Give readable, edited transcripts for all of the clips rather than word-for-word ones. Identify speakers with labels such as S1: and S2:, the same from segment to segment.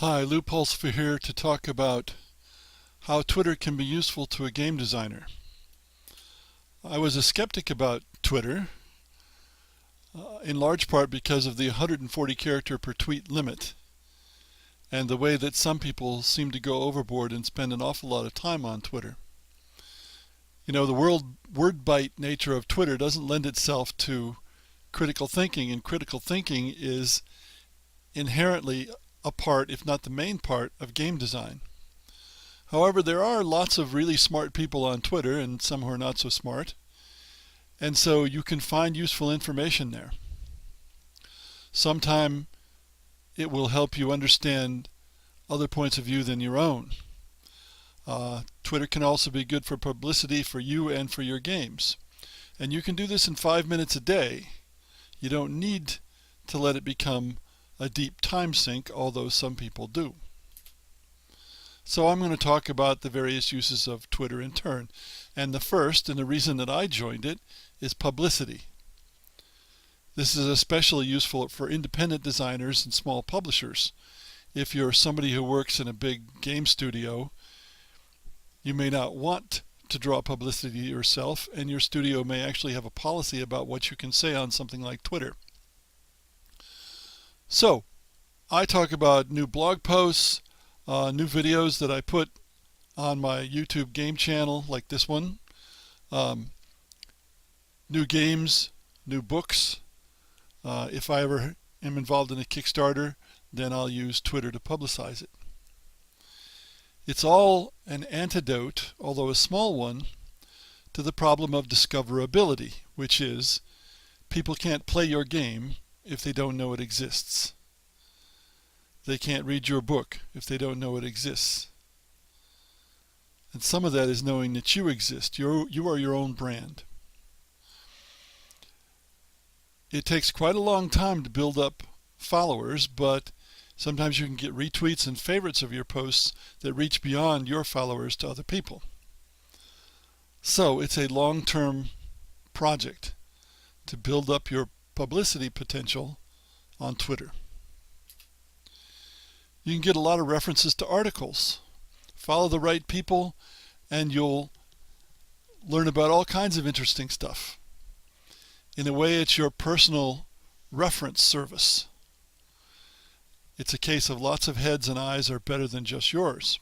S1: Hi, Lou Pulsifer here to talk about how Twitter can be useful to a game designer. I was a skeptic about Twitter, in large part because of the 140 character per tweet limit and the way that some people seem to go overboard and spend an awful lot of time on Twitter. You know, the word bite nature of Twitter doesn't lend itself to critical thinking, and critical thinking is inherently a part, if not the main part, of game design. However, there are lots of really smart people on Twitter and some who are not so smart, and so you can find useful information there. Sometime it will help you understand other points of view than your own. Twitter can also be good for publicity for you and for your games. And you can do this in 5 minutes a day. You don't need to let it become a deep time sink, although some people do. So I'm going to talk about the various uses of Twitter in turn. And the first, and the reason that I joined it, is publicity. This is especially useful for independent designers and small publishers. If you're somebody who works in a big game studio, you may not want to draw publicity yourself, and your studio may actually have a policy about what you can say on something like Twitter. So, I talk about new blog posts, new videos that I put on my YouTube game channel, like this one, new games, new books. If I ever am involved in a Kickstarter, then I'll use Twitter to publicize it. It's all an antidote, although a small one, to the problem of discoverability, which is people can't play your game if they don't know it exists. They can't read your book if they don't know it exists. And some of that is knowing that you exist. You are your own brand. It takes quite a long time to build up followers, but sometimes you can get retweets and favorites of your posts that reach beyond your followers to other people. So it's a long-term project to build up your publicity potential on Twitter. You can get a lot of references to articles. Follow the right people and you'll learn about all kinds of interesting stuff. In a way, it's your personal reference service. It's a case of lots of heads and eyes are better than just yours.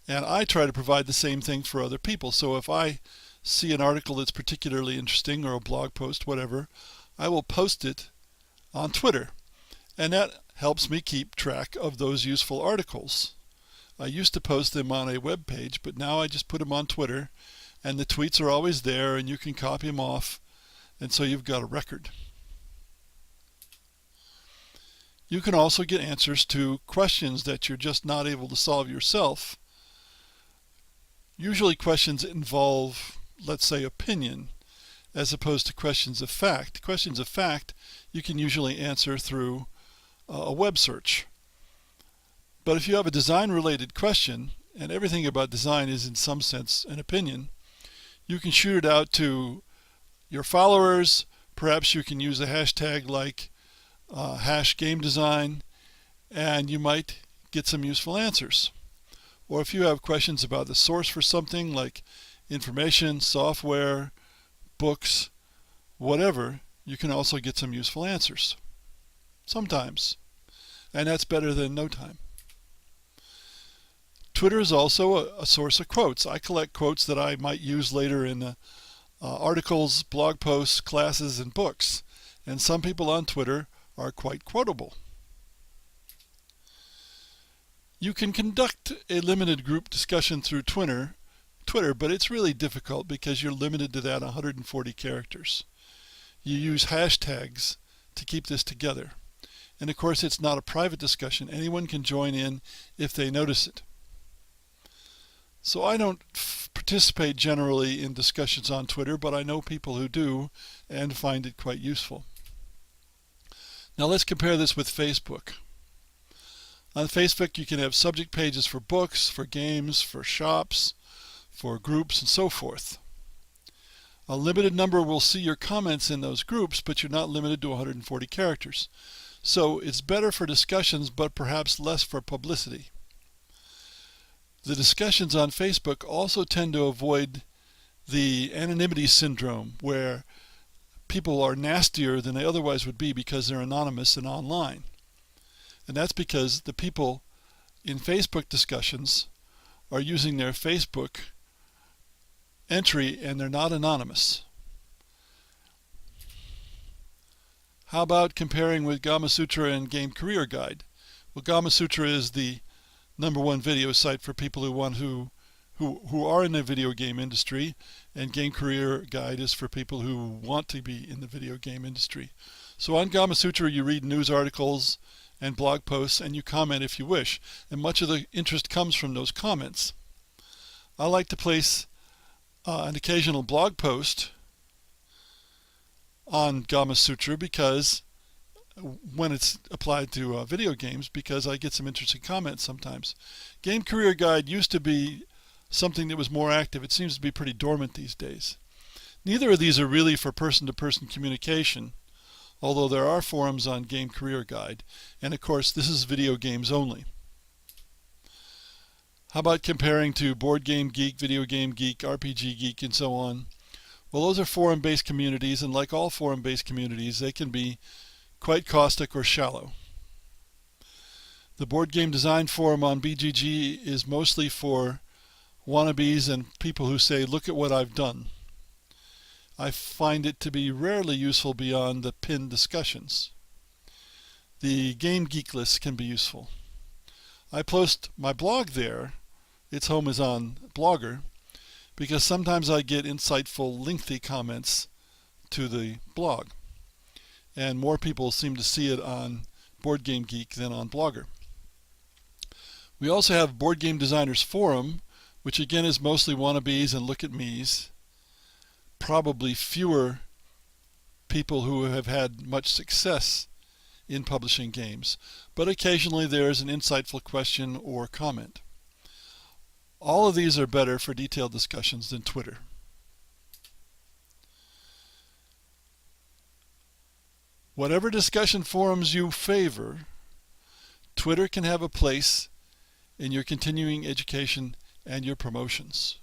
S1: And I try to provide the same thing for other people. So if I see an article that's particularly interesting, or a blog post, whatever, I will post it on Twitter. And that helps me keep track of those useful articles. I used to post them on a web page, but now I just put them on Twitter, and the tweets are always there, and you can copy them off, and so you've got a record. You can also get answers to questions that you're just not able to solve yourself. Usually questions involve, let's say, opinion, as opposed to questions of fact. Questions of fact you can usually answer through a web search. But if you have a design-related question, and everything about design is in some sense an opinion, you can shoot it out to your followers. Perhaps you can use a hashtag like #GameDesign, and you might get some useful answers. Or if you have questions about the source for something like information, software, books, whatever, you can also get some useful answers. Sometimes. And that's better than no time. Twitter is also a source of quotes. I collect quotes that I might use later in articles, blog posts, classes, and books. And some people on Twitter are quite quotable. You can conduct a limited group discussion through Twitter, but it's really difficult because you're limited to that 140 characters. You use hashtags to keep this together. And of course, it's not a private discussion. Anyone can join in if they notice it. So I don't participate generally in discussions on Twitter, but I know people who do and find it quite useful. Now let's compare this with Facebook. On Facebook, you can have subject pages for books, for games, for shops, for groups, and so forth. A limited number will see your comments in those groups, but you're not limited to 140 characters. So it's better for discussions, but perhaps less for publicity. The discussions on Facebook also tend to avoid the anonymity syndrome, where people are nastier than they otherwise would be because they're anonymous and online. And that's because the people in Facebook discussions are using their Facebook entry and they're not anonymous. How about comparing with Gamasutra and Game Career Guide? Well, Gamasutra is the #1 video site for people who are in the video game industry, and Game Career Guide is for people who want to be in the video game industry. So on Gamasutra you read news articles and blog posts and you comment if you wish, and much of the interest comes from those comments. I like to place an occasional blog post on Gamasutra because when it's applied to video games, because I get some interesting comments sometimes. Game Career Guide used to be something that was more active. It seems to be pretty dormant these days. Neither of these are really for person-to-person communication, although there are forums on Game Career Guide, and of course this is video games only. How about comparing to Board Game Geek, Video Game Geek, RPG Geek, and so on? Well, those are forum-based communities, and like all forum-based communities, they can be quite caustic or shallow. The Board Game Design Forum on BGG is mostly for wannabes and people who say, look at what I've done. I find it to be rarely useful beyond the pinned discussions. The Game Geek list can be useful. I post my blog there. Its home is on Blogger, because sometimes I get insightful, lengthy comments to the blog. And more people seem to see it on Board Game Geek than on Blogger. We also have Board Game Designers Forum, which again is mostly wannabes and look-at-me's. Probably fewer people who have had much success in publishing games, but occasionally there's an insightful question or comment. All of these are better for detailed discussions than Twitter. Whatever discussion forums you favor, Twitter can have a place in your continuing education and your promotions.